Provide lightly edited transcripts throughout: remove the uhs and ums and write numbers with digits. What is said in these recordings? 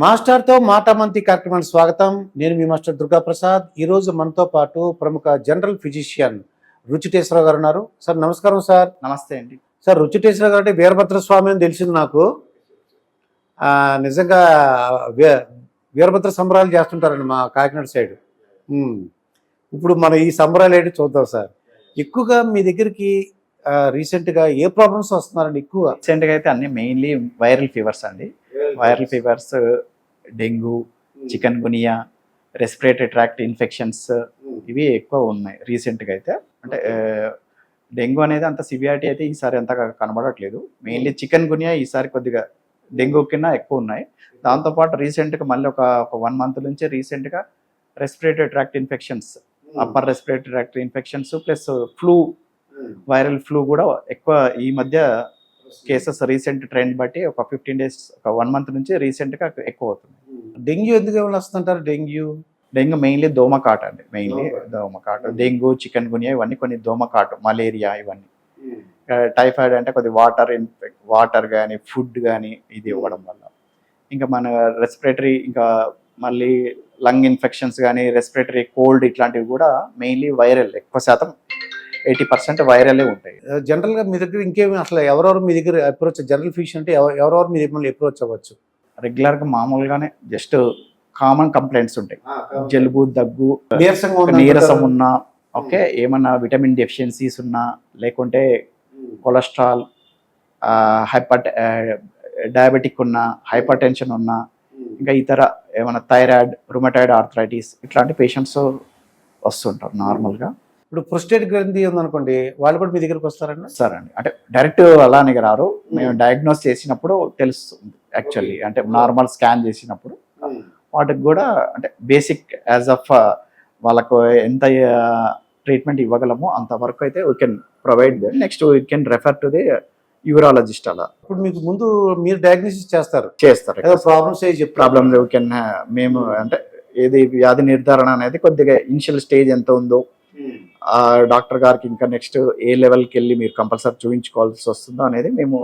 మాస్టర్తో మాటామంతి కార్యక్రమానికి స్వాగతం. నేను మీ మాస్టర్ దుర్గా ప్రసాద్. ఈరోజు మనతో పాటు ప్రముఖ జనరల్ ఫిజిషియన్ రుచిటేశ్వరరావు గారు ఉన్నారు. సార్ నమస్కారం సార్. నమస్తే అండి. సార్ రుచిటేశ్వరరావు గారు అంటే వీరభద్ర స్వామి అని తెలిసింది నాకు. నిజంగా వీరభద్ర సంబరాలు చేస్తుంటారండి మా కాకినాడ సైడ్. ఇప్పుడు మనం ఈ సంబరాలు ఏంటి చూద్దాం సార్. ఎక్కువగా మీ దగ్గరికి రీసెంట్గా ఏ ప్రాబ్లమ్స్ వస్తున్నారండి? ఎక్కువ రీసెంట్గా అయితే అన్ని మెయిన్లీ వైరల్ ఫీవర్స్ అండి. Viral fevers, dengue, chikungunya, respiratory tract infections ఇవి ఎక్కువ ఉన్నాయి రీసెంట్గా అయితే. అంటే డెంగ్యూ అనేది అంత సివియారిటీ అయితే ఈసారి అంతగా కనబడట్లేదు. మెయిన్లీ చికెన్ గునియా ఈసారి కొద్దిగా డెంగ్యూ కింద ఎక్కువ ఉన్నాయి. దాంతోపాటు రీసెంట్గా మళ్ళీ ఒక 1 month నుంచి రీసెంట్గా respiratory tract infections, upper respiratory tract infections plus flu, viral flu కూడా ఎక్కువ ఈ మధ్య కేసెస్ రీసెంట్ ట్రెండ్ బట్టి ఒక 15 days, ఒక 1 month నుంచి రీసెంట్గా ఎక్కువ అవుతుంది. డెంగ్యూ ఎందుకు ఏమైనా వస్తుంటారు? డెంగ్యూ మెయిన్లీ దోమకాటు అండి. మెయిన్లీ దోమకాటు, డెంగ్యూ, చికెన్ గునియా ఇవన్నీ కొన్ని దోమకాటు, మలేరియా ఇవన్నీ. టైఫాయిడ్ అంటే కొద్ది వాటర్ కానీ ఫుడ్ కానీ ఇది ఇవ్వడం వల్ల. ఇంకా మన రెస్పిరేటరీ, ఇంకా మళ్ళీ లంగ్ ఇన్ఫెక్షన్స్ కానీ రెస్పిరేటరీ కోల్డ్ ఇట్లాంటివి కూడా మెయిన్లీ వైరల్, ఎక్కువ శాతం 80% వైరలే ఉంటాయి. జనరల్గా మీ దగ్గర ఇంకేమి అసలు ఎవరెవరు మీ దగ్గర అప్రోచ్, జనరల్ ఫిజిషియన్ అంటే ఎవరెవరు మీ మిమ్మల్ని అప్రోచ్ అవ్వచ్చు? రెగ్యులర్గా మామూలుగానే జస్ట్ కామన్ కంప్లైంట్స్ ఉంటాయి. జలుబు, దగ్గు, నీరసం ఉన్నా, ఓకే, ఏమన్నా విటమిన్ డెఫిషియన్సీస్ ఉన్నా, లేకుంటే కొలెస్ట్రాల్, డయాబెటిక్ ఉన్నా, హైపర్ టెన్షన్ ఉన్నా, ఇంకా ఇతర ఏమైనా థైరాయిడ్, రుమటాయిడ్ ఆర్థరైటిస్ ఇట్లాంటి పేషెంట్స్ వస్తుంటారు నార్మల్గా. ఇప్పుడు ప్రొస్టేట్ గ్రంథి ఉందనుకోండి, వాళ్ళు కూడా మీ దగ్గరికి వస్తారండి? సరండి, అంటే డైరెక్ట్ అలానే రారు. మేము డయాగ్నోస్ చేసినప్పుడు తెలుస్తుంది యాక్చువల్లీ. అంటే నార్మల్ స్కాన్ చేసినప్పుడు వాటికి కూడా అంటే బేసిక్ యాజ్ ఆఫ్ వాళ్ళకు ఎంత ట్రీట్మెంట్ ఇవ్వగలమో అంతవరకు అయితే we can provide them. Next we can refer to the urologist. అలా ఇప్పుడు మీకు ముందు మీరు డయాగ్నోసిస్ చేస్తారు ప్రాబ్లమ్స్ ప్రాబ్లమ్ వీ కెన్ మేము అంటే ఏది వ్యాధి నిర్ధారణ అనేది కొద్దిగా ఇనిషియల్ స్టేజ్ ఎంత ఉందో ఆ డాక్టర్ గారికి ఇంకా నెక్స్ట్ ఏ లెవెల్కి వెళ్ళి మీరు కంపల్సరీ చూపించుకోవాల్సి వస్తుందో అనేది మేము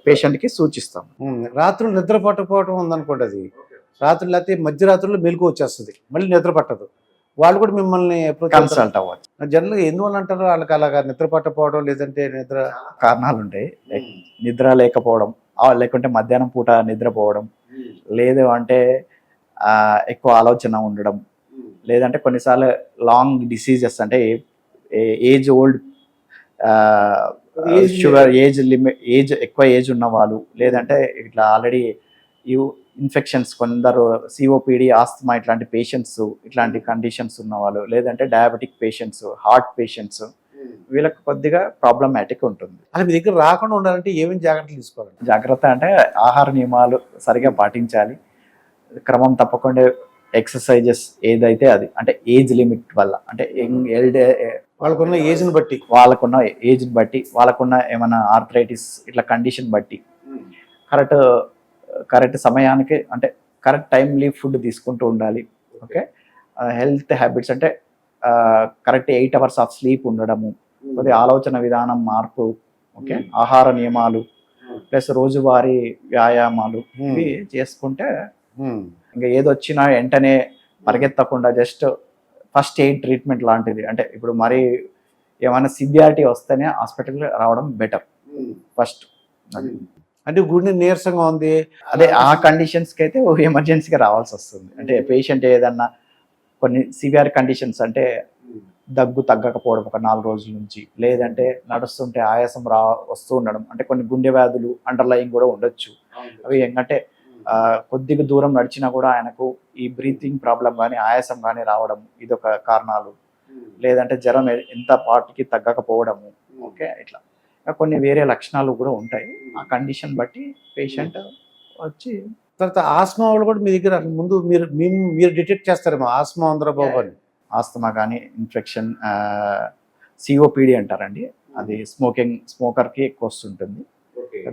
పేషెంట్కి సూచిస్తాం. రాత్రులు నిద్ర పట్టకపోవడం ఉందనుకోండి, అది రాత్రులు అయితే మధ్యరాత్రులు మెలకు వచ్చేస్తుంది, మళ్ళీ నిద్ర పట్టదు, వాళ్ళు కూడా మిమ్మల్ని కన్సల్ట్ అవ్వచ్చు. జనరల్గా ఎందువల్ల అంటారు వాళ్ళకి అలాగా నిద్ర పట్టకపోవడం? లేదంటే నిద్ర కారణాలు ఉంటాయి. నిద్ర లేకపోవడం, లేకుంటే మధ్యాహ్నం పూట నిద్రపోవడం, లేదు అంటే ఎక్కువ ఆలోచన ఉండడం, లేదంటే కొన్నిసార్లు లాంగ్ డిసీజెస్ అంటే ఏజ్ ఓల్డ్, షుగర్, ఏజ్ ఎక్కువ ఏజ్ ఉన్న వాళ్ళు, లేదంటే ఇట్లా ఆల్రెడీ ఇన్ఫెక్షన్స్, కొందరు సిఓపిడి, ఆస్తమా ఇట్లాంటి పేషెంట్స్, ఇట్లాంటి కండిషన్స్ ఉన్నవాళ్ళు, లేదంటే డయాబెటిక్ పేషెంట్స్, హార్ట్ పేషెంట్స్, వీళ్ళకి కొద్దిగా ప్రాబ్లమాటిక్ ఉంటుంది. అది మీ దగ్గర రాకుండా ఉండాలంటే ఏమేమి జాగ్రత్తలు తీసుకోవాలి? జాగ్రత్త అంటే ఆహార నియమాలు సరిగా పాటించాలి, క్రమం తప్పకుండా ఎక్సర్సైజెస్ ఏదైతే అది, అంటే ఏజ్ లిమిట్ వల్ల, అంటే వాళ్ళకున్న ఏజ్ని బట్టి, వాళ్ళకున్న ఏమైనా ఆర్థరైటిస్ ఇట్లా కండిషన్ బట్టి కరెక్ట్ సమయానికి, అంటే కరెక్ట్ టైమ్లీ ఫుడ్ తీసుకుంటూ ఉండాలి. ఓకే, హెల్త్ హ్యాబిట్స్ అంటే కరెక్ట్ 8 hours ఆఫ్ స్లీప్ ఉండడము, కొద్దిగా ఆలోచన విధానం మార్పు, ఓకే, ఆహార నియమాలు ప్లస్ రోజువారీ వ్యాయామాలు ఇవి చేసుకుంటే ఇంకా ఏదొచ్చినా వెంటనే పరిగెత్తకుండా జస్ట్ ఫస్ట్ ఎయిడ్ ట్రీట్మెంట్ లాంటిది, అంటే ఇప్పుడు మరీ ఏమైనా సివియారిటీ వస్తేనే హాస్పిటల్కి రావడం బెటర్ ఫస్ట్. అంటే గుండె నీరసంగా ఉంది, అదే ఆ కండిషన్స్కి అయితే ఎమర్జెన్సీగా రావాల్సి వస్తుంది. అంటే పేషెంట్ ఏదన్నా కొన్ని సివియర్ కండిషన్స్, అంటే దగ్గు తగ్గకపోవడం ఒక 4 రోజుల నుంచి, లేదంటే నడుస్తుంటే ఆయాసం వస్తూ ఉండడం, అంటే కొన్ని గుండె వ్యాధులు అండర్లయింగ్ కూడా ఉండొచ్చు. అవి ఏంటంటే కొద్దిగా దూరం నడిచినా కూడా ఆయనకు ఈ బ్రీతింగ్ ప్రాబ్లం కానీ ఆయాసం కానీ రావడం, ఇదొక కారణాలు. లేదంటే జ్వరం ఎంత పాటికి తగ్గకపోవడము, ఓకే, ఇట్లా కొన్ని వేరే లక్షణాలు కూడా ఉంటాయి. ఆ కండిషన్ బట్టి పేషెంట్ వచ్చి. తర్వాత ఆస్మా వాళ్ళు కూడా మీ దగ్గర ముందు మీరు డిటెక్ట్ చేస్తారేమో ఆస్మా ఉందరా బాబు అని? ఆస్తమా కానీ ఇన్ఫెక్షన్, సిఓపిడి అంటారండి, అది స్మోకర్కి ఎక్కువ వస్తుంటుంది.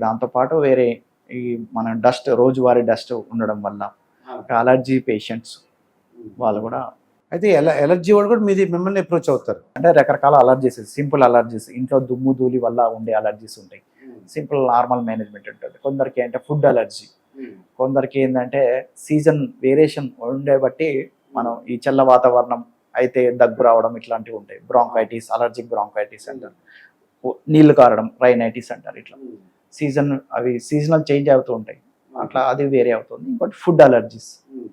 దాంతోపాటు వేరే ఈ మన డస్ట్, రోజువారీ డస్ట్ ఉండడం వల్ల, అలర్జీ పేషెంట్స్ వాళ్ళు కూడా. అయితే ఎలర్జీ వాళ్ళు కూడా మిమ్మల్ని అప్రోచ్ అవుతారు? అంటే రకరకాల అలర్జీస్, సింపుల్ అలర్జీస్, ఇంట్లో దుమ్ము ధూళి వల్ల ఉండే అలర్జీస్ ఉంటాయి, సింపుల్ నార్మల్ మేనేజ్మెంట్ ఉంటుంది. కొందరికి అంటే ఫుడ్ అలర్జీ, కొందరికి ఏంటంటే సీజన్ వేరియేషన్ ఉండే బట్టి మనం ఈ చల్ల వాతావరణం అయితే దగ్గు రావడం ఇట్లాంటివి ఉంటాయి. బ్రాంకైటిస్, అలర్జిక్ బ్రాంకైటిస్ అంటారు, నీళ్లు కారడం రైనైటిస్ అంటారు. ఇట్లా అవి సీజనల్ చేంజ్ అవుతూ ఉంటాయి, అట్లా అది వేరే అవుతుంది. ఇంకోటి ఫుడ్ అలర్జీస్,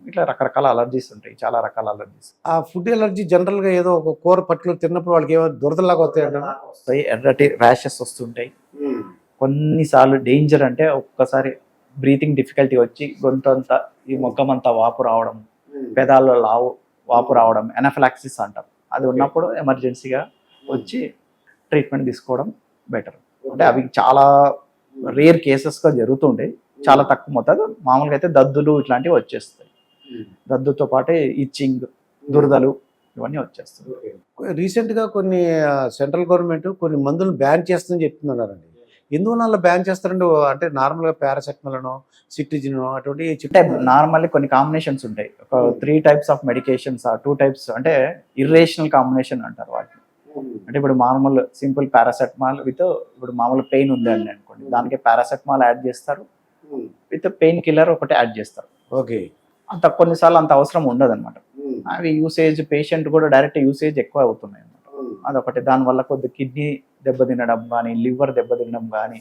ఇట్లా రకరకాల అలర్జీస్ ఉంటాయి, చాలా రకాల అలర్జీస్. ఆ ఫుడ్ ఎలర్జీ జనరల్ గా ఏదో ఒక కూర పర్టికులర్ తిన్నప్పుడు వాళ్ళకి ఏమో దురదలాగా వస్తాయంట. వస్తాయి, ఎర్రటి ర్యాషెస్ వస్తుంటాయి. కొన్నిసార్లు డేంజర్ అంటే ఒక్కసారి బ్రీతింగ్ డిఫికల్టీ వచ్చి గొంతు అంతా ఈ ముఖం అంతా వాపు రావడం, పెదాల్లో వాపు రావడం, ఎనాఫిలాక్సిస్ అంటాం. అది ఉన్నప్పుడు ఎమర్జెన్సీగా వచ్చి ట్రీట్మెంట్ తీసుకోవడం బెటర్. అంటే అవి చాలా రేర్ కేసెస్గా జరుగుతుంటాయి, చాలా తక్కువ మోతాదు. మామూలుగా అయితే దద్దులు ఇట్లాంటివి వచ్చేస్తాయి. దద్దుతో పాటే ఇచ్చింగ్, దురదలు ఇవన్నీ వచ్చేస్తాయి. రీసెంట్ గా కొన్ని సెంట్రల్ గవర్నమెంట్ కొన్ని మందులను బ్యాన్ చేస్తుందని చెప్తున్నారండి. ఎందువల్ల బ్యాన్ చేస్తారండి? అంటే నార్మల్ గా పారాసెటమాల్ అనో సిట్రిజిన్ అటువంటి అంటే నార్మల్లీ కొన్ని కాంబినేషన్స్ ఉంటాయి. ఒక 3 types ఆఫ్ మెడికేషన్స్, 2 types అంటే ఇర్రేషనల్ కాంబినేషన్ అంటారు వాటిని. అంటే ఇప్పుడు మామూలు సింపుల్ పారాసెటమాల్ విత్ ఇప్పుడు మామూలు పెయిన్ ఉంది అని అనుకోండి, దానికి పారాసెటమాల్ యాడ్ చేస్తారు, విత్ పెయిన్ కిల్లర్ ఒకటి యాడ్ చేస్తారు. ఓకే, అంత కొన్నిసార్లు అంత అవసరం ఉండదు అనమాట. అవి యూసేజ్ పేషెంట్ కూడా డైరెక్ట్ యూసేజ్ ఎక్కువ అవుతున్నాయి అనమాట. అదొకటి. దానివల్ల కొద్ది కిడ్నీ దెబ్బతినడం కానీ, లివర్ దెబ్బతినడం కానీ,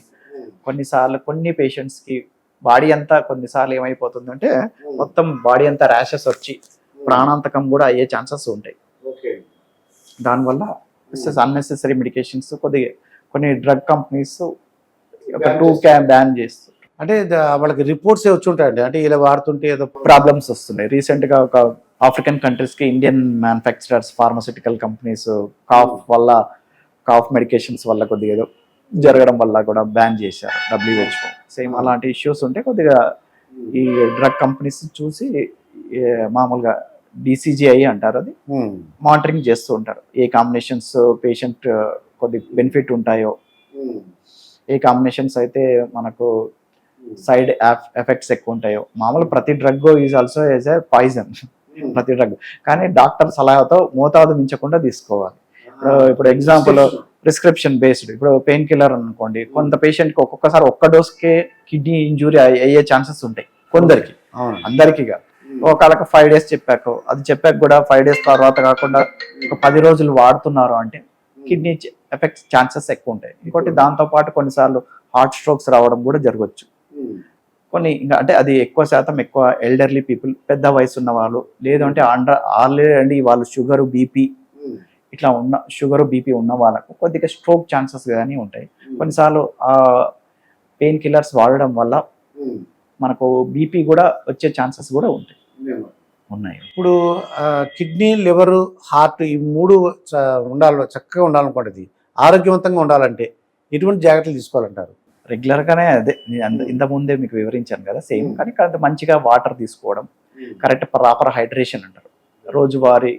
కొన్నిసార్లు కొన్ని పేషెంట్స్కి బాడీ అంతా కొన్నిసార్లు ఏమైపోతుందంటే మొత్తం బాడీ అంతా ర్యాషెస్ వచ్చి ప్రాణాంతకం కూడా అయ్యే ఛాన్సెస్ ఉంటాయి. దానివల్ల అన్నెసెసరీ మెడికేషన్స్ కొన్ని డ్రగ్ కంపెనీస్ ఒక 2 బ్యాన్ చేస్తారు. అంటే వాళ్ళకి రిపోర్ట్స్ వచ్చి ఉంటాయండి, అంటే ఇలా వాడుతుంటే ఏదో ప్రాబ్లమ్స్ వస్తున్నాయి. రీసెంట్గా ఒక ఆఫ్రికన్ కంట్రీస్కి Indian manufacturers pharmaceutical companies cough medications వల్ల కొద్దిగా ఏదో జరగడం వల్ల కూడా బ్యాన్ చేశారు WHO. సేమ్ అలాంటి ఇష్యూస్ ఉంటే కొద్దిగా ఈ డ్రగ్ కంపెనీస్ చూసి మామూలుగా DCGI అంటారు, అది మానిటరింగ్ చేస్తూ ఉంటారు. ఏ కాంబినేషన్స్ పేషెంట్ కొద్ది బెనిఫిట్ ఉంటాయో, ఏ కాంబినేషన్స్ అయితే మనకు సైడ్ ఎఫెక్ట్స్ ఎక్కువ ఉంటాయో. మామూలు ప్రతి drug is also as a poison, ప్రతి డ్రగ్. కానీ డాక్టర్ సలహాతో మోతాదు మించకుండా తీసుకోవాలి. ఇప్పుడు ఎగ్జాంపుల్ ప్రిస్క్రిప్షన్ బేస్డ్, ఇప్పుడు పెయిన్ కిల్లర్ అనుకోండి, కొంత పేషెంట్కి ఒక్కొక్కసారి ఒక్క డోస్కే కిడ్నీ ఇంజురీ అయ్యే ఛాన్సెస్ ఉంటాయి కొందరికి, అందరికీగా. ఒకళ్ళకి 5 days చెప్పాక కూడా 5 days తర్వాత కాకుండా ఒక 10 రోజులు వాడుతున్నారు అంటే కిడ్నీ ఎఫెక్ట్స్ ఛాన్సెస్ ఎక్కువ ఉంటాయి. ఇంకోటి దాంతోపాటు కొన్నిసార్లు హార్ట్ స్ట్రోక్స్ రావడం కూడా జరగవచ్చు. కొన్ని ఇంకా అంటే అది ఎక్కువ శాతం ఎల్డర్లీ పీపుల్, పెద్ద వయసు ఉన్న వాళ్ళు, లేదంటే ఆల్రెడీ వాళ్ళు షుగరు బీపీ ఉన్న వాళ్ళకు కొద్దిగా స్ట్రోక్ ఛాన్సెస్ కానీ ఉంటాయి. కొన్నిసార్లు ఆ పెయిన్ కిల్లర్స్ వాడడం వల్ల మనకు బీపీ కూడా వచ్చే ఛాన్సెస్ కూడా ఉన్నాయి. ఇప్పుడు కిడ్నీ, లివరు, హార్ట్ ఈ 3 చక్కగా ఉండాలనుకోండి, ఆరోగ్యవంతంగా ఉండాలంటే ఎటువంటి జాగ్రత్తలు తీసుకోవాలంటారు? రెగ్యులర్గానే అదే ఇంతకుముందే మీకు వివరించాను కదా, సేమ్. కానీ మంచిగా వాటర్ తీసుకోవడం, కరెక్ట్ ప్రాపర్ హైడ్రేషన్ అంటారు. రోజువారీ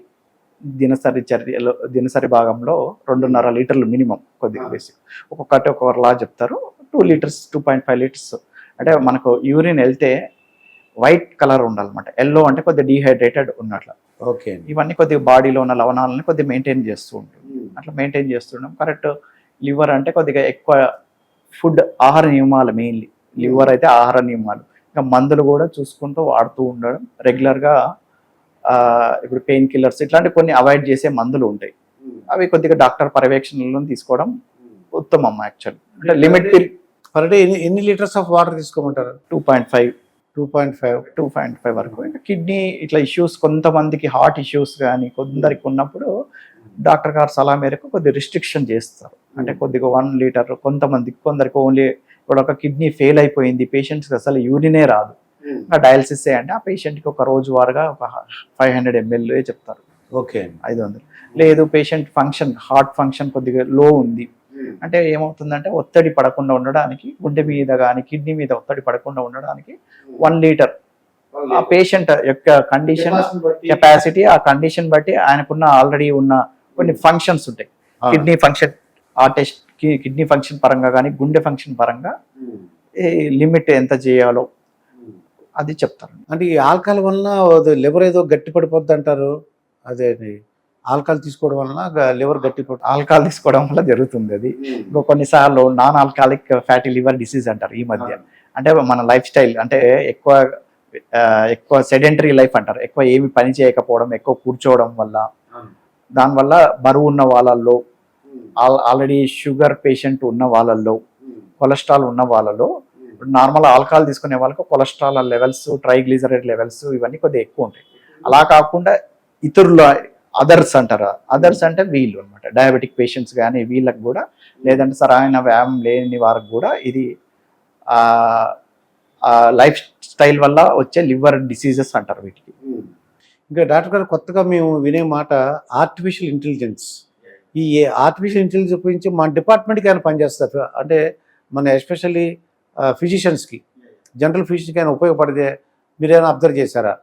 దినసరి భాగంలో 2.5 లీటర్లు మినిమం, కొద్దిగా బేసిక్. ఒక్కొక్కలా చెప్తారు. 2 liters 2.5 liters. అంటే మనకు యూరిన్ వెళ్తే వైట్ కలర్ ఉండాలన్నమాట. ఎల్లో అంటే కొద్దిగా డీహైడ్రేటెడ్ ఉన్నట్లు. ఓకే, ఇవన్నీ కొద్దిగా బాడీలో ఉన్న లవణాలని కొద్దిగా మెయింటైన్ చేస్తూ ఉంటుంది. అట్లా మెయింటైన్ చేస్తుండడం కరెక్ట్. లివర్ అంటే కొద్దిగా ఎక్కువ ఫుడ్, ఆహార నియమాలు మెయిన్లీ. లివర్ అయితే ఆహార నియమాలు, ఇంకా మందులు కూడా చూసుకుంటూ వాడుతూ ఉండడం రెగ్యులర్గా. ఇప్పుడు పెయిన్ కిల్లర్స్ ఇట్లాంటి కొన్ని అవాయిడ్ చేసే మందులు ఉంటాయి, అవి కొద్దిగా డాక్టర్ పర్యవేక్షణలో తీసుకోవడం ఉత్తమం. యాక్చువల్ అంటే లిమిట్ పర్ డే ఎన్ని లీటర్స్ ఆఫ్ వాటర్ తీసుకోమంటారు? 2.5 వరకు. ఇంకా కిడ్నీ ఇట్లా ఇష్యూస్, కొంతమందికి హార్ట్ ఇష్యూస్ కానీ కొందరికి ఉన్నప్పుడు డాక్టర్ గారు సలహా మేరకు కొద్దిగా రిస్ట్రిక్షన్ చేస్తారు. అంటే కొద్దిగా 1 liter, కొందరికి ఓన్లీ. ఇప్పుడు ఒక కిడ్నీ ఫెయిల్ అయిపోయింది, పేషెంట్స్కి అసలు యూరినే రాదు, ఇంకా డయాలసిస్ అంటే ఆ పేషెంట్కి ఒక రోజు వారుగా ఒక 500 ml చెప్తారు. ఓకే, 500. లేదు పేషెంట్ హార్ట్ ఫంక్షన్ కొద్దిగా లో ఉంది అంటే ఏమవుతుందంటే ఒత్తిడి పడకుండా ఉండడానికి, గుండె మీద కానీ కిడ్నీ మీద ఒత్తిడి పడకుండా ఉండడానికి 1 liter ఆ పేషెంట్ యొక్క కండిషన్, కెపాసిటీ, ఆ కండిషన్ బట్టి ఆయనకున్న ఆల్రెడీ ఉన్న కొన్ని ఫంక్షన్స్ ఉంటాయి. కిడ్నీ ఫంక్షన్, కిడ్నీ ఫంక్షన్ పరంగా కానీ గుండె ఫంక్షన్ పరంగా లిమిట్ ఎంత చేయాలో అది చెప్తారు. అంటే ఈ ఆల్కహాల్ వలన లివర్ ఏదో గట్టి పడిపోద్ది అంటారు, అదే ఆల్కహాల్ తీసుకోవడం వలన లివర్ గట్టి ఆల్కహాల్ తీసుకోవడం వల్ల జరుగుతుంది అది. ఇంకో కొన్నిసార్లు non alcoholic fatty liver disease అంటారు ఈ మధ్య. అంటే మన లైఫ్ స్టైల్ అంటే ఎక్కువ ఎక్కువ సెడెంటరీ లైఫ్ అంటారు, ఎక్కువ ఏమి పని చేయకపోవడం, ఎక్కువ కూర్చోవడం వల్ల, దానివల్ల బరువు ఉన్న వాళ్ళల్లో, ఆల్రెడీ షుగర్ పేషెంట్ ఉన్న వాళ్ళల్లో, కొలెస్ట్రాల్ ఉన్న వాళ్ళలో, నార్మల్ ఆల్కహాల్ తీసుకునే వాళ్ళకి కొలెస్ట్రాల్ లెవెల్స్, ట్రైగ్లిజరైడ్ లెవెల్స్ ఇవన్నీ కొద్దిగా ఎక్కువ ఉంటాయి. అలా కాకుండా ఇతరుల అదర్స్ అంటారు, అదర్స్ అంటే వీళ్ళు అనమాట, డయాబెటిక్ పేషెంట్స్ కానీ వీళ్ళకి కూడా, లేదంటే సరైన వ్యాయామం లేని వారికి కూడా ఇది లైఫ్ స్టైల్ వల్ల వచ్చే లివర్ డిసీజెస్ అంటారు వీటికి. ఇంకా డాక్టర్ గారు కొత్తగా మేము వినే మాట ఆర్టిఫిషియల్ ఇంటెలిజెన్స్. ఈ ఆర్టిఫిషియల్ ఇంటెలిజెన్స్ గురించి మన డిపార్ట్మెంట్కి అయినా పనిచేస్తారు అంటే మన ఎస్పెషల్లీ ఫిజిషియన్స్కి, జనరల్ ఫిజిషియన్కి అయినా ఉపయోగపడితే మీరేమైనా అబ్జర్వ్ చేశారా?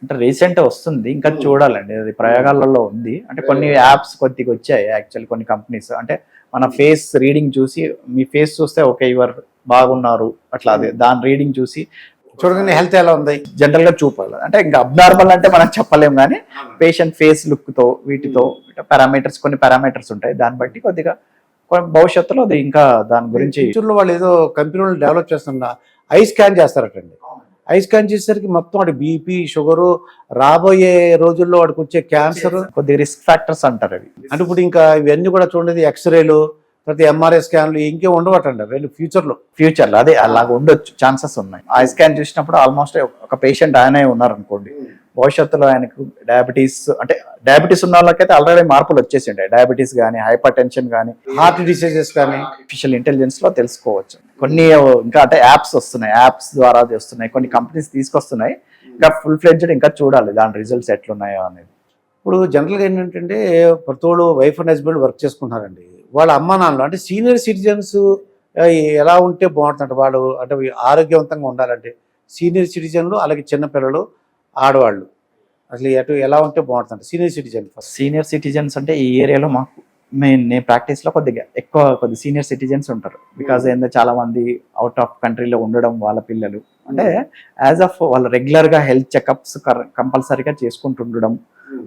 అంటే రీసెంట్ వస్తుంది, ఇంకా చూడాలండి, అది ప్రయోగాలలో ఉంది. అంటే కొన్ని యాప్స్ కొద్దిగా వచ్చాయి యాక్చువల్, కొన్ని కంపెనీస్ అంటే మన ఫేస్ రీడింగ్ చూసి, మీ ఫేస్ చూస్తే ఓకే యువర్ బాగున్నారు అట్లా, అది దాని రీడింగ్ చూసి చూడగానే హెల్త్ ఎలా ఉంది జనరల్ గా చూపాలి. అంటే ఇంకా అబ్నార్మల్ అంటే మనం చెప్పలేము, కానీ పేషెంట్ ఫేస్ లుక్ తో వీటితో పారామీటర్స్, కొన్ని పారామీటర్స్ ఉంటాయి, దాన్ని బట్టి కొద్దిగా భవిష్యత్తులో అది ఇంకా దాని గురించి ఫ్యూచర్లో వాళ్ళు ఏదో కంపెనీలు డెవలప్ చేస్తున్న ఐ స్కాన్ చేస్తారటండి. ఐ స్కాన్ చేసేసరికి మొత్తం వాడి బీపీ, షుగరు, రాబోయే రోజుల్లో వాడికి వచ్చే క్యాన్సర్, కొద్దిగా రిస్క్ ఫ్యాక్టర్స్ అంటారు అవి. అంటే ఇప్పుడు ఇంకా ఇవన్నీ కూడా చూడండి, ఎక్స్రేలు, తర్వాత ఎంఆర్ఐ స్కాన్లు ఇంకే ఉండవటండి వీళ్ళు ఫ్యూచర్లో అదే అలాగ ఉండొచ్చు, ఛాన్సెస్ ఉన్నాయి. ఐ స్కాన్ చూసినప్పుడు ఆల్మోస్ట్ ఒక పేషెంట్ ఆయనే ఉన్నారు అనుకోండి, భవిష్యత్తులో ఆయనకు డయాబెటీస్ ఉన్న వాళ్ళకైతే ఆల్రెడీ మార్పులు వచ్చేసి ఉంటాయి, డయాబెటీస్ కానీ, హైపర్ టెన్షన్ కానీ, హార్ట్ డిసీజెస్ కానీ ఆర్టిఫిషియల్ ఇంటెలిజెన్స్ లో తెలుసుకోవచ్చు. కొన్ని ఇంకా అంటే యాప్స్ వస్తున్నాయి, యాప్స్ ద్వారా వస్తున్నాయి, కొన్ని కంపెనీస్ తీసుకొస్తున్నాయి. ఇంకా ఫుల్ ఫ్లెడ్జ్డ్ ఇంకా చూడాలి దాని రిజల్ట్స్ ఎట్లున్నాయో అనేది. ఇప్పుడు జనరల్గా ఏంటంటే ప్రతోడు వైఫ్ అండ్ హస్బెండ్ వర్క్ చేసుకుంటున్నారండి, వాళ్ళ అమ్మా నాన్నలు అంటే సీనియర్ సిటిజన్స్ ఎలా ఉంటే బాగుంటుందంటే, వాళ్ళు అంటే ఆరోగ్యవంతంగా ఉండాలంటే సీనియర్ సిటిజన్లు, అలాగే చిన్నపిల్లలు, ఆడవాళ్ళు అసలు ఎలా ఉంటే బాగుంటుంది సీనియర్ సిటిజన్? సీనియర్ సిటిజన్స్ అంటే ఈ ఏరియాలో మాకు నేను ప్రాక్టీస్ లో కొద్దిగా సీనియర్ సిటిజన్స్ ఉంటారు. బికాజ్ ఏంటంటే చాలా మంది అవుట్ ఆఫ్ కంట్రీలో ఉండడం, వాళ్ళ పిల్లలు అంటే యాజ్ ఆఫ్ వాళ్ళు రెగ్యులర్ గా హెల్త్ చెకప్స్ కంపల్సరీగా చేసుకుంటూ ఉండడం,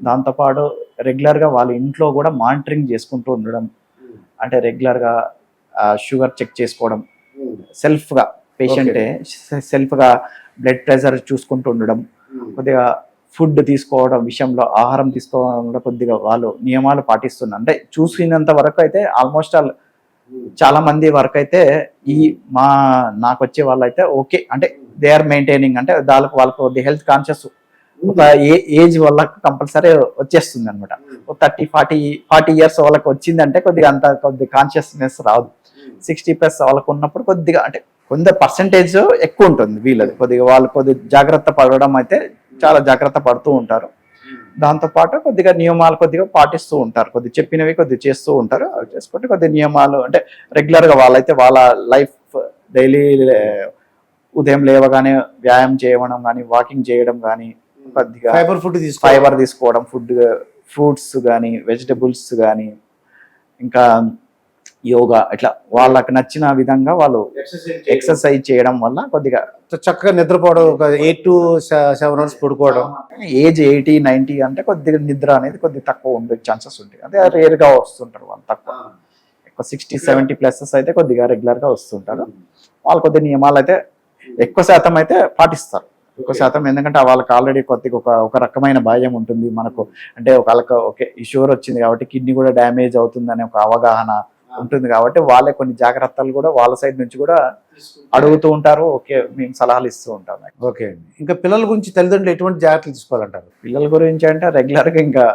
దాంతోపాటు రెగ్యులర్ గా వాళ్ళ ఇంట్లో కూడా మానిటరింగ్ చేసుకుంటూ ఉండడం, అంటే రెగ్యులర్ గా షుగర్ చెక్ చేసుకోవడం, సెల్ఫ్ గా పేషెంటే సెల్ఫ్ గా బ్లడ్ ప్రెషర్ చూసుకుంటూ ఉండడం, కొద్దిగా ఫుడ్ తీసుకోవడం విషయంలో, ఆహారం తీసుకోవడంలో కొద్దిగా వాళ్ళు నియమాలు పాటిస్తున్నారు. అంటే చూసినంత వరకు అయితే ఆల్మోస్ట్ చాలా మంది వరకు అయితే నాకు వచ్చే వాళ్ళు అయితే ఓకే, అంటే దే ఆర్ మెయింటైనింగ్, అంటే వాళ్ళకు హెల్త్ కాన్షియస్ ఒక ఏజ్ వాళ్ళకి కంపల్సరీ వచ్చేస్తుంది అనమాట. 30-40 ఇయర్స్ వాళ్ళకి వచ్చిందంటే కొద్దిగా కాన్షియస్నెస్ రాదు. 60+ వాళ్ళకు ఉన్నప్పుడు కొద్దిగా అంటే కొంత పర్సంటేజ్ ఎక్కువ ఉంటుంది వీళ్ళది. వాళ్ళు కొద్దిగా జాగ్రత్త పడడం అయితే చాలా జాగ్రత్త పడుతూ ఉంటారు. దాంతోపాటు కొద్దిగా నియమాలు కొద్దిగా పాటిస్తూ ఉంటారు, కొద్దిగా చెప్పినవి కొద్దిగా చేస్తూ ఉంటారు. అవి చేసుకుంటే కొద్దిగా నియమాలు అంటే రెగ్యులర్గా వాళ్ళైతే వాళ్ళ లైఫ్ డైలీ ఉదయం లేవగానే వ్యాయామం చేయడం కానీ, వాకింగ్ చేయడం కానీ, కొద్దిగా ఫైబర్ తీసుకోవడం, ఫ్రూట్స్ కానీ, వెజిటబుల్స్ కానీ, ఇంకా యోగా, ఇట్లా వాళ్ళకి నచ్చిన విధంగా వాళ్ళు ఎక్సర్సైజ్ చేయడం వల్ల కొద్దిగా చక్కగా నిద్రపోవడం, ఒక 8 to 7 hours పడుకోవడం. ఏజ్ 80-90 అంటే కొద్దిగా నిద్ర అనేది కొద్దిగా తక్కువ ఉండే ఛాన్సెస్ ఉంటాయి. అదే రేర్ గా వస్తుంటారు వాళ్ళు, తక్కువ. ఎక్కువ 60-70+ అయితే కొద్దిగా రెగ్యులర్ గా వస్తుంటారు. వాళ్ళు కొద్దిగా నియమాలు అయితే ఎక్కువ శాతం అయితే పాటిస్తారు. ఎక్కువ శాతం ఎందుకంటే వాళ్ళకి ఆల్రెడీ కొద్దిగా ఒక రకమైన భయం ఉంటుంది మనకు, అంటే వాళ్ళకి ఓకే ఈ షుగర్ వచ్చింది కాబట్టి కిడ్నీ కూడా డ్యామేజ్ అవుతుందనే ఒక అవగాహన ఉంటుంది కాబట్టి వాళ్ళే కొన్ని జాగ్రత్తలు కూడా వాళ్ళ సైడ్ నుంచి కూడా అడుగుతూ ఉంటారు. ఓకే, మేము సలహాలు ఇస్తూ ఉంటాం. ఓకే అండి. ఇంకా పిల్లల గురించి తల్లిదండ్రులు ఎటువంటి జాగ్రత్తలు తీసుకోవాలంటారు? పిల్లల గురించి అంటే రెగ్యులర్ గా ఇంకా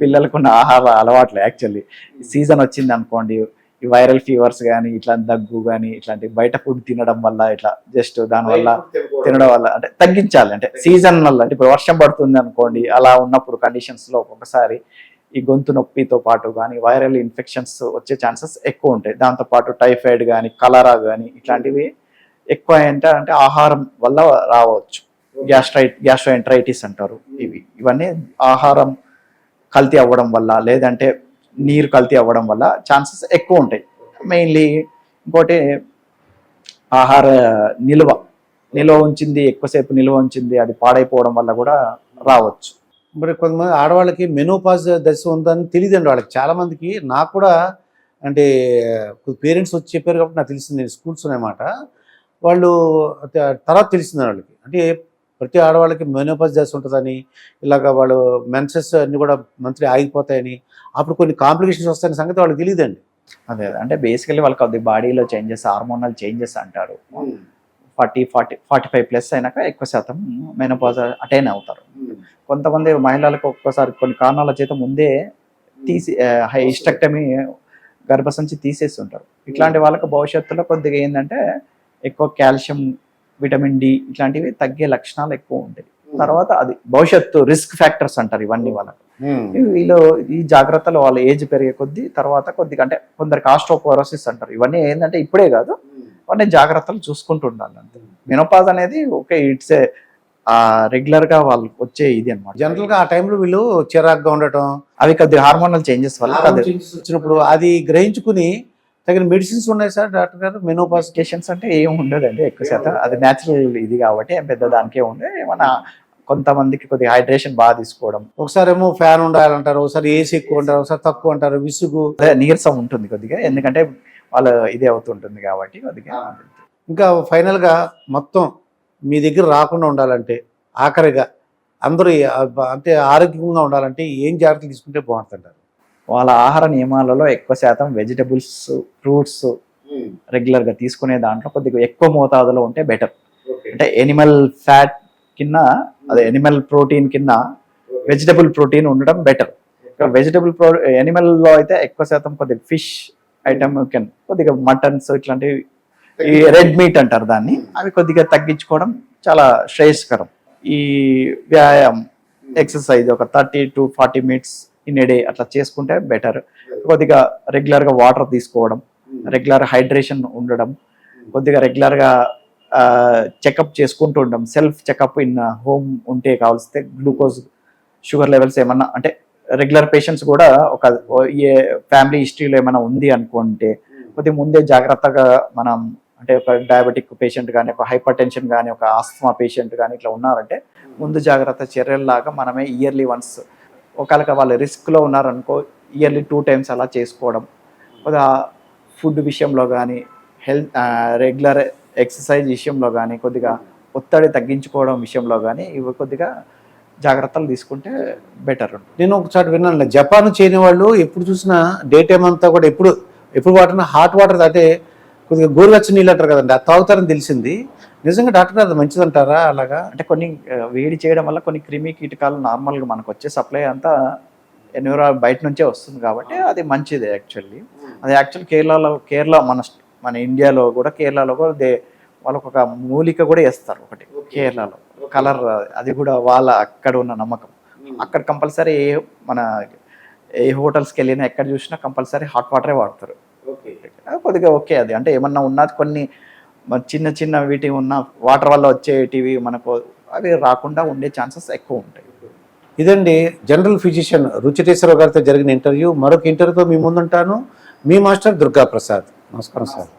పిల్లలకు ఉన్న ఆహార అలవాట్లు, యాక్చువల్లీ సీజన్ వచ్చింది అనుకోండి, ఈ వైరల్ ఫీవర్స్ కానీ, ఇట్లాంటి దగ్గు కానీ, ఇట్లాంటి బయట ఫుడ్ తినడం వల్ల, ఇట్లా జస్ట్ దానివల్ల తినడం వల్ల అంటే తగ్గించాలి. అంటే సీజన్ వల్ల, అంటే ఇప్పుడు వర్షం పడుతుంది అనుకోండి, అలా ఉన్నప్పుడు కండిషన్స్ లో ఒక్కొక్కసారి ఈ గొంతు నొప్పితో పాటు కానీ వైరల్ ఇన్ఫెక్షన్స్ వచ్చే ఛాన్సెస్ ఎక్కువ ఉంటాయి. దాంతోపాటు టైఫాయిడ్ కానీ, కలరా కానీ ఇట్లాంటివి ఎక్కువ అంటే ఆహారం వల్ల రావచ్చు. గ్యాస్ట్రోఎంటరైటిస్ అంటారు. ఇవన్నీ ఆహారం కల్తీ అవ్వడం వల్ల, లేదంటే నీరు కల్తీ అవ్వడం వల్ల ఛాన్సెస్ ఎక్కువ ఉంటాయి. మెయిన్లీ ఇంకోటి ఆహార నిల్వ ఉంచింది, ఎక్కువసేపు నిల్వ ఉంచింది, అది పాడైపోవడం వల్ల కూడా రావచ్చు. మరి కొంతమంది ఆడవాళ్ళకి మెనోపాజ్ దశ ఉందని తెలియదండి వాళ్ళకి, చాలామందికి. నాకు కూడా అంటే పేరెంట్స్ వచ్చి చెప్పారు కాబట్టి నాకు తెలిసింది, స్కూల్స్ ఉన్నాయన్నమాట. వాళ్ళు తర్వాత తెలిసింది వాళ్ళకి, అంటే ప్రతి ఆడవాళ్ళకి మెనోపాజ్ దశ ఉంటుందని, ఇలాగ వాళ్ళు మెన్సెస్ అన్నీ కూడా మంత్లీ ఆగిపోతాయని, అప్పుడు కొన్ని కాంప్లికేషన్స్ వస్తాయని సంగతి వాళ్ళకి తెలియదండి. అదే అంటే బేసికలీ వాళ్ళకి కొద్ది బాడీలో చేంజెస్, హార్మోనల్ చేంజెస్ అంటారు. 40-45 ప్లస్ అయినాక ఎక్కువ శాతం మెనోపాజ్ అటైన్ అవుతారు. కొంతమంది మహిళలకు ఒక్కోసారి కొన్ని కారణాల చేత ముందే హిస్టెక్టమీ గర్భసంచి తీసేసి ఉంటారు. ఇట్లాంటి వాళ్ళకి భవిష్యత్తులో కొద్దిగా ఏంటంటే ఎక్కువ కాల్షియం, విటమిన్ డి ఇట్లాంటివి తగ్గే లక్షణాలు ఎక్కువ ఉంటాయి. తర్వాత అది భవిష్యత్తు రిస్క్ ఫ్యాక్టర్స్ అంటారు ఇవన్నీ వాళ్ళకి. వీళ్ళు ఈ జాగ్రత్తలు వాళ్ళ ఏజ్ పెరిగే కొద్దీ తర్వాత కొద్దిగా అంటే కొందరికి ఆస్ట్రోపోరోసిస్ అంటారు. ఇవన్నీ ఏంటంటే ఇప్పుడే కాదు, ఇవన్నీ జాగ్రత్తలు చూసుకుంటూ ఉండాలి అంతే. మెనోపాజ్ అనేది ఓకే, ఇట్స్ రెగ్యులర్ గా వాళ్ళకి వచ్చే ఇది అనమాట. జనరల్ గా ఆ టైంలో వీళ్ళు చిరాగ్గా ఉండటం, అవి కొద్దిగా హార్మోనల్ చేంజెస్ వల్ల వచ్చినప్పుడు అది గ్రహించుకుని తగిన మెడిసిన్స్ ఉన్నాయి సార్ డాక్టర్ గారు మెనోపాజ్? పేషెంట్స్ అంటే ఏం ఉండదండి ఎక్కువ శాతం, అది న్యాచురల్ ఇది కాబట్టి ఏం పెద్ద దానికే ఉంది. ఏమన్నా కొంతమందికి కొద్దిగా హైడ్రేషన్ బాగా తీసుకోవడం, ఒకసారి ఏమో ఫ్యాన్ ఉండాలంటారు, ఒకసారి ఏసీ ఎక్కువ అంటారు, ఒకసారి తక్కువ అంటారు, విసుగు, అదే నీరసం ఉంటుంది కొద్దిగా, ఎందుకంటే వాళ్ళ ఇది అవుతుంటుంది కాబట్టి కొద్దిగా. ఇంకా ఫైనల్గా మొత్తం మీ దగ్గర రాకుండా ఉండాలంటే, ఆఖరిగా అందరూ అంటే ఆరోగ్యంగా ఉండాలంటే ఏం జాగ్రత్తలు తీసుకుంటే బాగుంటుంటారు? వాళ్ళ ఆహార నియమాలలో ఎక్కువ శాతం వెజిటబుల్స్, ఫ్రూట్స్ రెగ్యులర్గా తీసుకునే దాంట్లో కొద్దిగా ఎక్కువ మోతాదులో ఉంటే బెటర్. అంటే ఎనిమల్ ఫ్యాట్ కింద, అదే ఎనిమల్ ప్రోటీన్ కింద వెజిటబుల్ ప్రోటీన్ ఉండడం బెటర్. ఎనిమల్లో అయితే ఎక్కువ శాతం కొద్దిగా ఫిష్ ఐటమ్ కొద్దిగా మటన్స్ ఇట్లాంటివి, ఈ రెడ్ మీట్ అంటారు దాన్ని, అవి కొద్దిగా తగ్గించుకోవడం చాలా శ్రేయస్కరం. ఈ వ్యాయామం, ఎక్సర్సైజ్ ఒక 30 to 40 minutes in a day అట్లా చేసుకుంటే బెటర్. కొద్దిగా రెగ్యులర్గా వాటర్ తీసుకోవడం, రెగ్యులర్ హైడ్రేషన్ ఉండడం, కొద్దిగా రెగ్యులర్గా చెకప్ చేసుకుంటూ ఉండడం, సెల్ఫ్ చెకప్ ఇన్ హోమ్ ఉంటే కావాల్సితే గ్లూకోజ్, షుగర్ లెవెల్స్ ఏమన్నా, అంటే రెగ్యులర్ పేషెంట్స్ కూడా ఒక ఫ్యామిలీ హిస్టరీలో ఏమైనా ఉంది అనుకుంటే కొద్దిగా ముందే జాగ్రత్తగా మనం, అంటే ఒక డయాబెటిక్ పేషెంట్ కానీ, ఒక హైపర్ టెన్షన్ కానీ, ఒక ఆస్తమా పేషెంట్ కానీ ఇట్లా ఉన్నారంటే ముందు జాగ్రత్త చర్యల్లాగా మనమే ఇయర్లీ వన్స్, ఒకవేళ వాళ్ళు రిస్క్లో ఉన్నారనుకో ఇయర్లీ 2 times అలా చేసుకోవడం, కొద్దిగా ఫుడ్ విషయంలో కానీ, రెగ్యులర్ ఎక్సర్సైజ్ విషయంలో కానీ, కొద్దిగా ఒత్తిడి తగ్గించుకోవడం విషయంలో కానీ ఇవి కొద్దిగా జాగ్రత్తలు తీసుకుంటే బెటర్. నేను ఒకసారి విన్నాను, జపాన్ చేయని వాళ్ళు ఎప్పుడు చూసినా డే టైం అంతా కూడా ఎప్పుడు వాటర్ హాట్ వాటర్, అంటే కొద్దిగా గోరువెచ్చని నీళ్ళు అంటారు కదండి, అది తాగుతారని తెలిసింది. నిజంగా డాక్టర్ అది మంచిదంటారా? అలాగా అంటే కొన్ని వేడి చేయడం వల్ల కొన్ని క్రిమి కీటకాలు నార్మల్గా మనకు వచ్చే సప్లై అంతా బయట నుంచే వస్తుంది కాబట్టి అది మంచిదే యాక్చువల్లీ. అది యాక్చువల్ కేరళ మన ఇండియాలో కూడా కేరళలో కూడా వాళ్ళకు ఒక మూలిక కూడా వేస్తారు ఒకటి కేరళలో, కలర్, అది కూడా వాళ్ళ అక్కడ ఉన్న నమ్మకం. అక్కడ కంపల్సరీ ఏ హోటల్స్కి వెళ్ళినా ఎక్కడ చూసినా కంపల్సరీ హాట్ వాటరే వాడతారు. కొద్దిగా ఓకే, అది అంటే ఏమన్నా ఉన్నది కొన్ని చిన్న చిన్న వీటి ఉన్న వాటర్ వల్ల వచ్చేటివి మనకు అవి రాకుండా ఉండే ఛాన్సెస్ ఎక్కువ ఉంటాయి. ఇదండి జనరల్ ఫిజిషియన్ రుచిటేశ్వరరావు గారితో జరిగిన ఇంటర్వ్యూ. మరొక ఇంటర్వ్యూతో మీ ముందుంటాను. మీ మాస్టర్ దుర్గా ప్రసాద్. నమస్కారం సార్.